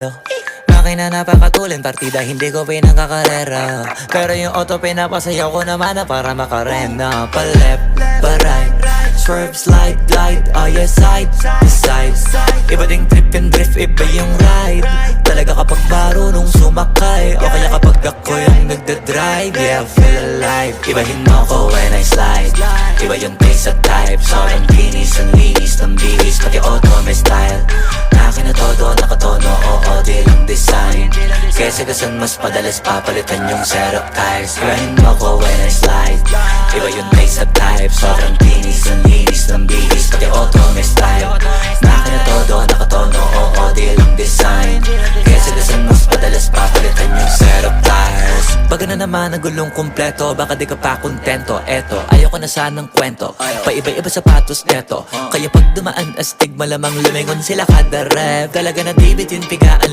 Makina napakatulin, partida hindi ko pinagkakarera. Pero yung auto pinapasayaw ko naman na para makarena. Pa-left, pa-right, swerve, slide, glide. Oh yeah, side to side. Iba ding trip and drift, iba yung ride. Talaga kapag marunong sumakay, o kaya kapag ako yung nagdadrive. Yeah, feel alive. Ibahin mo ko when I slide. Iba yung taste at type. Sobrang kinis, ang linis ng bihis, pati auto may style. Akin na todo, nakatono, oo, di lang design. Kesa gasan mas padalas papalitan yung setup tires. Ibahin mo ko when I slide. Iba yung taste at type. Sobrang kinis, ang linis ng bihis, pati auto may style. Akin na todo, nakatono, oo, di lang design. Kesa gasan mas padalas papalitan yung setup tires. Pag na naman ang gulong kumpleto, baka di ka pa kontento. Eto, ayoko na sanang kwento, paiba-iba sapatos neto. Kaya pag dumaan astig, malamang lumingon sila kada rep. Talaga na David yung pigaan.